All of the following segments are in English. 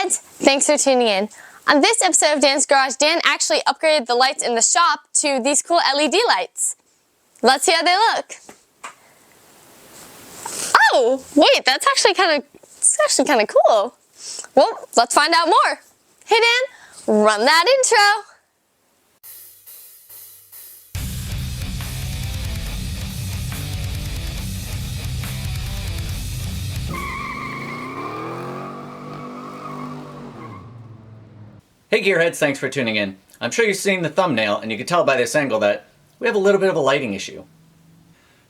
Gearheads, thanks for tuning in. On this episode of Dance Garage, Dan actually upgraded the lights in the shop to these cool LED lights. Let's see how they look. Oh, wait, that's actually kind of cool. Well, let's find out more. Hey Dan, run that intro. Hey Gearheads, thanks for tuning in. I'm sure you've seen the thumbnail and you can tell by this angle that we have a little bit of a lighting issue.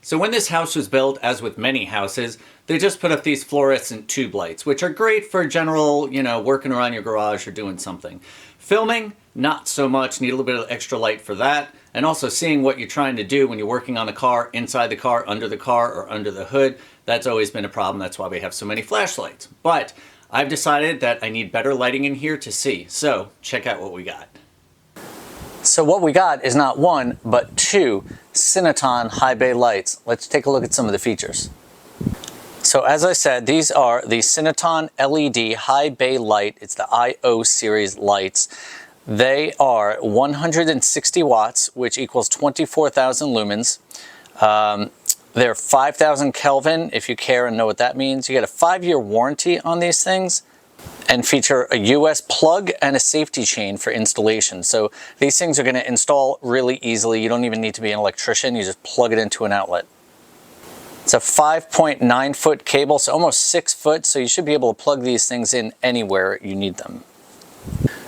So when this house was built, as with many houses, they just put up these fluorescent tube lights, which are great for general, working around your garage or doing something. Filming, not so much, need a little bit of extra light for that. And also seeing what you're trying to do when you're working on the car, inside the car, under the car, or under the hood. That's always been a problem. That's why we have so many flashlights. But I've decided that I need better lighting in here to see. So check out what we got. So what we got is not one, but two Cinoton high bay lights. Let's take a look at some of the features. So as I said, these are the Cinoton LED high bay light. It's the IO series lights. They are 160 watts, which equals 24,000 lumens. They're 5,000 Kelvin, if you care and know what that means. You get a 5-year warranty on these things and feature a US plug and a safety chain for installation. So these things are going to install really easily. You don't even need to be an electrician. You just plug it into an outlet. It's a 5.9 foot cable, so almost 6 foot. So you should be able to plug these things in anywhere you need them.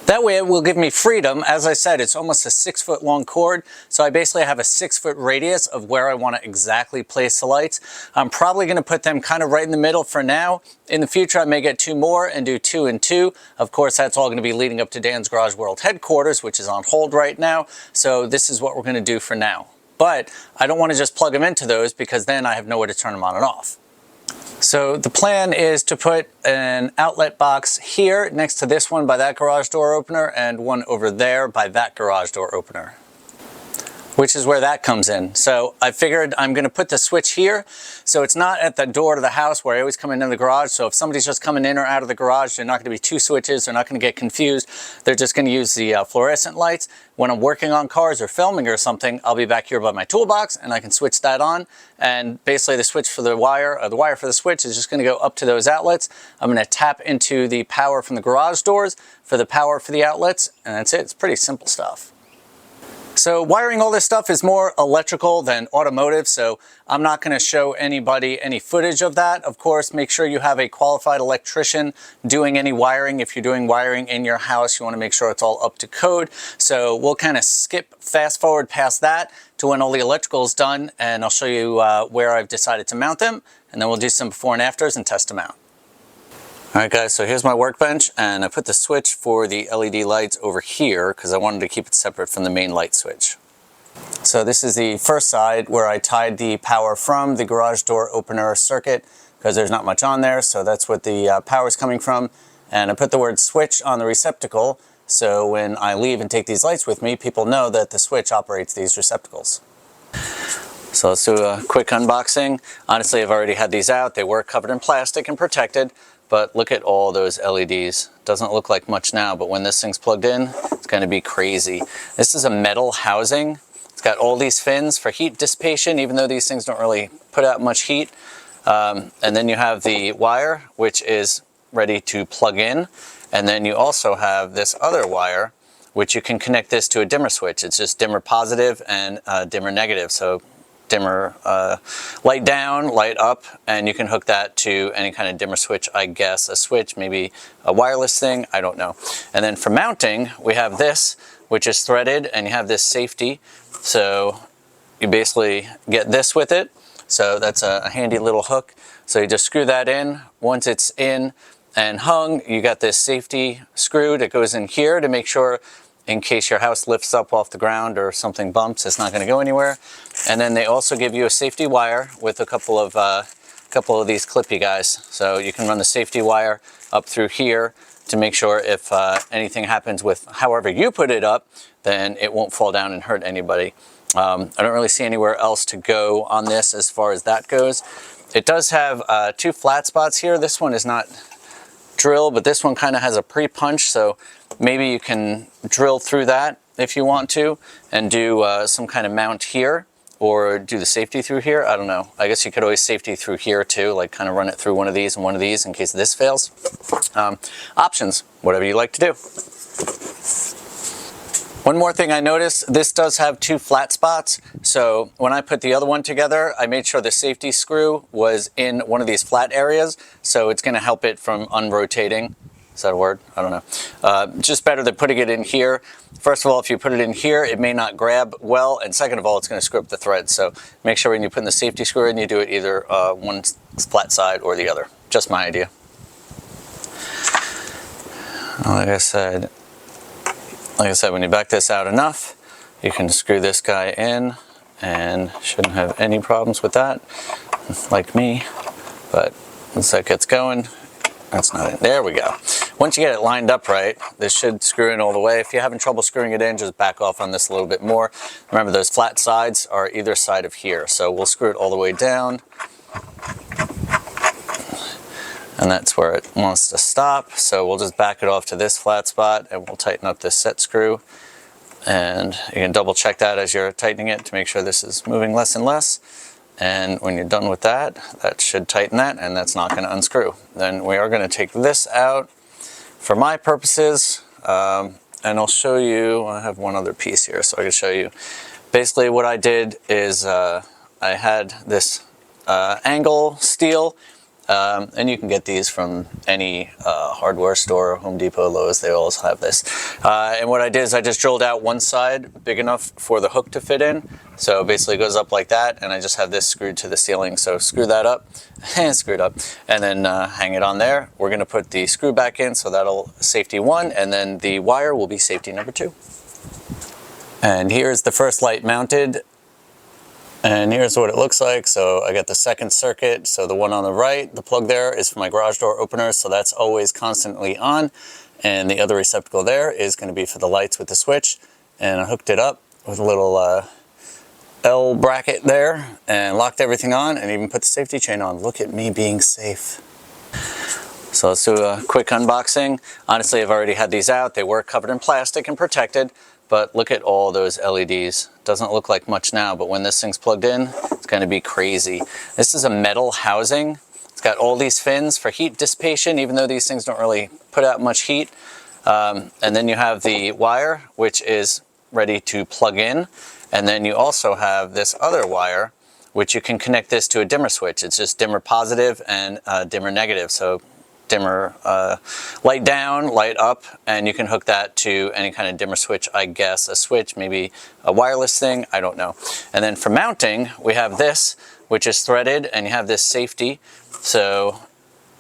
That way it will give me freedom. As I said, it's almost a 6 foot long cord. So I basically have a 6 foot radius of where I want to exactly place the lights. I'm probably going to put them kind of right in the middle for now. In the future, I may get 2 more and do 2 and 2. Of course, that's all going to be leading up to Dan's Garage World headquarters, which is on hold right now. So this is what we're going to do for now. But I don't want to just plug them into those because then I have nowhere to turn them on and off. So the plan is to put an outlet box here next to this one by that garage door opener and one over there by that garage door opener, which is where that comes in. So I figured I'm going to put the switch here so it's not at the door to the house where I always come into the garage. So if somebody's just coming in or out of the garage, they're not going to be 2 switches. They're not going to get confused. They're just going to use the fluorescent lights. When I'm working on cars or filming or something, I'll be back here by my toolbox and I can switch that on. And basically the switch for the wire, or the wire for the switch is just going to go up to those outlets. I'm going to tap into the power from the garage doors for the power for the outlets. And that's it. It's pretty simple stuff. So wiring all this stuff is more electrical than automotive, so I'm not going to show anybody any footage of that. Of course, make sure you have a qualified electrician doing any wiring. If you're doing wiring in your house, you want to make sure it's all up to code. So we'll kind of fast forward past that to when all the electrical is done, and I'll show you where I've decided to mount them, and then we'll do some before and afters and test them out. Alright guys, so here's my workbench, and I put the switch for the LED lights over here because I wanted to keep it separate from the main light switch. So this is the first side where I tied the power from the garage door opener circuit because there's not much on there, so that's what the power is coming from. And I put the word switch on the receptacle so when I leave and take these lights with me, people know that the switch operates these receptacles. So let's do a quick unboxing. Honestly, I've already had these out. They were covered in plastic and protected. But look at all those LEDs. Doesn't look like much now, but when this thing's plugged in, it's going to be crazy. This is a metal housing. It's got all these fins for heat dissipation, even though these things don't really put out much heat. And then you have the wire, which is ready to plug in. And then you also have this other wire, which you can connect this to a dimmer switch. It's just dimmer positive and dimmer negative. So dimmer light down, light up, and you can hook that to any kind of dimmer switch, I guess. A switch, maybe a wireless thing, I don't know. And then for mounting, we have this, which is threaded, and you have this safety. So you basically get this with it. So that's a handy little hook. So you just screw that in. Once it's in and hung, you got this safety screw that goes in here to make sure in case your house lifts up off the ground or something bumps, it's not going to go anywhere. And then they also give you a safety wire with a couple of these clippy guys. So you can run the safety wire up through here to make sure if anything happens with however you put it up, then it won't fall down and hurt anybody. I don't really see anywhere else to go on this as far as that goes. It does have 2 flat spots here. This one is not drill, but this one kind of has a pre-punch, so maybe you can drill through that if you want to and do some kind of mount here, or do the safety through here. I don't know. I guess you could always safety through here too, like kind of run it through one of these and one of these in case this fails. Options, whatever you like to do. One more thing I noticed, this does have 2 flat spots. So when I put the other one together, I made sure the safety screw was in one of these flat areas. So it's gonna help it from unrotating. Is that a word? I don't know. Just better than putting it in here. First of all, if you put it in here, it may not grab well. And second of all, it's gonna screw up the thread. So make sure when you put the safety screw in, you do it either one flat side or the other. Just my idea. Like I said, when you back this out enough, you can screw this guy in and shouldn't have any problems with that, like me. But once that gets going, that's not it. There we go. Once you get it lined up right, this should screw in all the way. If you're having trouble screwing it in, just back off on this a little bit more. Remember, those flat sides are either side of here. So we'll screw it all the way down. And that's where it wants to stop. So we'll just back it off to this flat spot and we'll tighten up this set screw. And you can double check that as you're tightening it to make sure this is moving less and less. And when you're done with that, that should tighten that, and that's not going to unscrew. Then we are going to take this out for my purposes. And I'll show you, I have one other piece here so I can show you. Basically what I did is I had this angle steel. And you can get these from any hardware store, Home Depot, Lowe's, they always have this. And what I did is I just drilled out one side big enough for the hook to fit in. So basically it goes up like that, and I just have this screwed to the ceiling. So screw that up, and screwed up, and then hang it on there. We're gonna put the screw back in, so that'll safety 1, and then the wire will be safety number 2. And here's the first light mounted. And here's what it looks like. So I got the second circuit. So the one on the right, the plug there is for my garage door opener. So that's always constantly on. And the other receptacle there is going to be for the lights with the switch. And I hooked it up with a little L bracket there and locked everything on and even put the safety chain on. Look at me being safe. So let's do a quick unboxing. Honestly, I've already had these out. They were covered in plastic and protected. But look at all those LEDs. Doesn't look like much now, but when this thing's plugged in, it's gonna be crazy. This is a metal housing. It's got all these fins for heat dissipation, even though these things don't really put out much heat. And then you have the wire, which is ready to plug in. And then you also have this other wire, which you can connect this to a dimmer switch. It's just dimmer positive and dimmer negative. So dimmer light down, light up, and you can hook that to any kind of dimmer switch, I guess. A switch, maybe a wireless thing, I don't know. And then for mounting, we have this, which is threaded, and you have this safety. So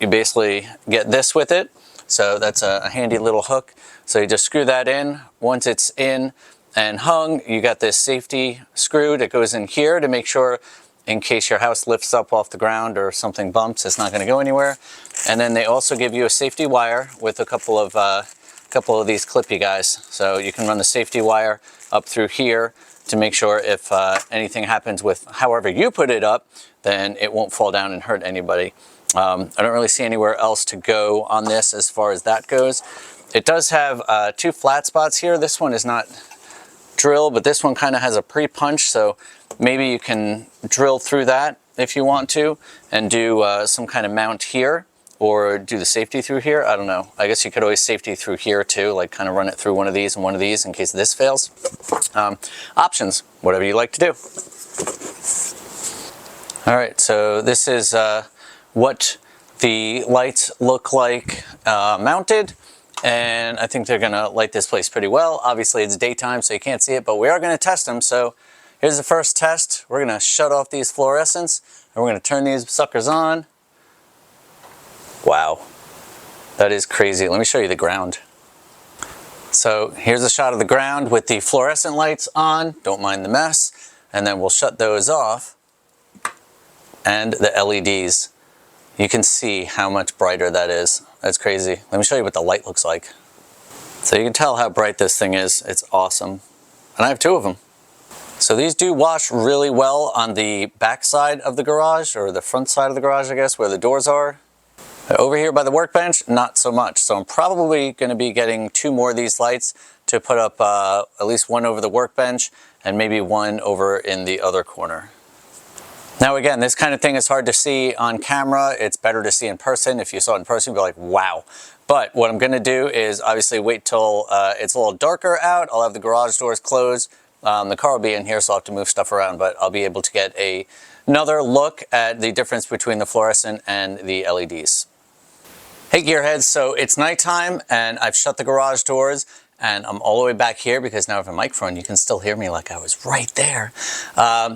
you basically get this with it. So that's a handy little hook. So you just screw that in. Once it's in and hung, you got this safety screw that goes in here to make sure in case your house lifts up off the ground or something bumps, it's not going to go anywhere. And then they also give you a safety wire with a couple of these clippy guys. So you can run the safety wire up through here to make sure if anything happens with however you put it up, then it won't fall down and hurt anybody. I don't really see anywhere else to go on this as far as that goes. It does have 2 flat spots here. This one is not drill, but this one kind of has a pre-punch, so maybe you can drill through that if you want to and do some kind of mount here, or do the safety through here. I don't know. I guess you could always safety through here too, like kind of run it through one of these and one of these in case this fails. Options, whatever you like to do. All right, so this is what the lights look like mounted. And I think they're gonna light this place pretty well. Obviously it's daytime, so you can't see it, but we are gonna test them. So here's the first test. We're gonna shut off these fluorescents and we're gonna turn these suckers on. Wow, that is crazy. Let me show you the ground. So here's a shot of the ground with the fluorescent lights on. Don't mind the mess. And then we'll shut those off. And the LEDs. You can see how much brighter that is. That's crazy. Let me show you what the light looks like. So you can tell how bright this thing is. It's awesome. And I have 2 of them. So these do wash really well on the back side of the garage, or the front side of the garage, I guess, where the doors are. Over here by the workbench, not so much. So I'm probably going to be getting 2 more of these lights to put up at least one over the workbench and maybe one over in the other corner. Now again, this kind of thing is hard to see on camera. It's better to see in person. If you saw it in person, you'd be like, wow. But what I'm going to do is obviously wait till it's a little darker out. I'll have the garage doors closed. The car will be in here, so I'll have to move stuff around, but I'll be able to get another look at the difference between the fluorescent and the LEDs. Hey Gearheads, so it's nighttime and I've shut the garage doors and I'm all the way back here because now I have a microphone. You can still hear me like I was right there.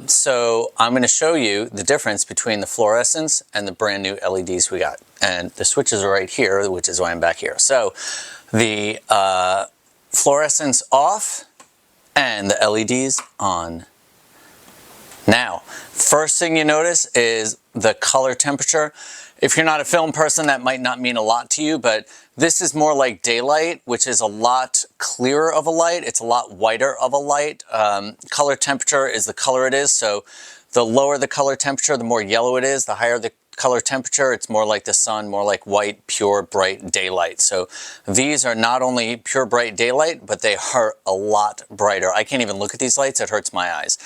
So I'm going to show you the difference between the fluorescents and the brand new LEDs we got. And the switches are right here, which is why I'm back here. So the fluorescents off and the LEDs on. Now, first thing you notice is the color temperature. If you're not a film person, that might not mean a lot to you, but this is more like daylight, which is a lot clearer of a light. It's a lot whiter of a light. Color temperature is the color it is. So the lower the color temperature, the more yellow it is. The higher the color temperature, it's more like the sun, more like white, pure, bright daylight. So these are not only pure, bright daylight, but they are a lot brighter. I can't even look at these lights. It hurts my eyes.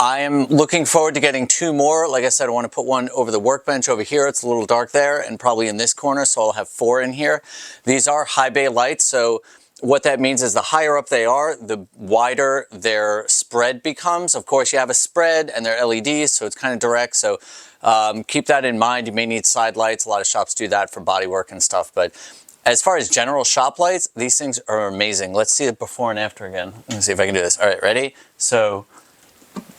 I am looking forward to getting 2 more. Like I said, I want to put one over the workbench over here. It's a little dark there, and probably in this corner, so I'll have 4 in here. These are high bay lights, so what that means is the higher up they are, the wider their spread becomes. Of course, you have a spread and they're LEDs, so it's kind of direct. So keep that in mind. You may need side lights. A lot of shops do that for body work and stuff. But as far as general shop lights, these things are amazing. Let's see the before and after again. Let's see if I can do this. All right, ready? So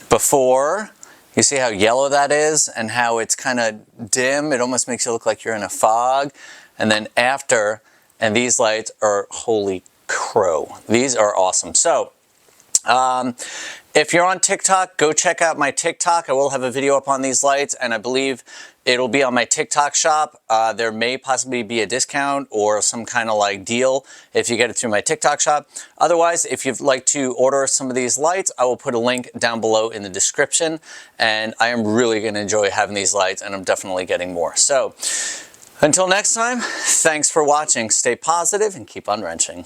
before, you see how yellow that is and how it's kind of dim. It almost makes you look like you're in a fog. And then after, and these lights are holy crow. These are awesome. So if you're on TikTok, go check out my TikTok. I will have a video up on these lights, and I believe it'll be on my TikTok shop. There may possibly be a discount or some kind of like deal if you get it through my TikTok shop. Otherwise, if you'd like to order some of these lights, I will put a link down below in the description. And I am really going to enjoy having these lights, and I'm definitely getting more. So until next time, thanks for watching. Stay positive and keep on wrenching.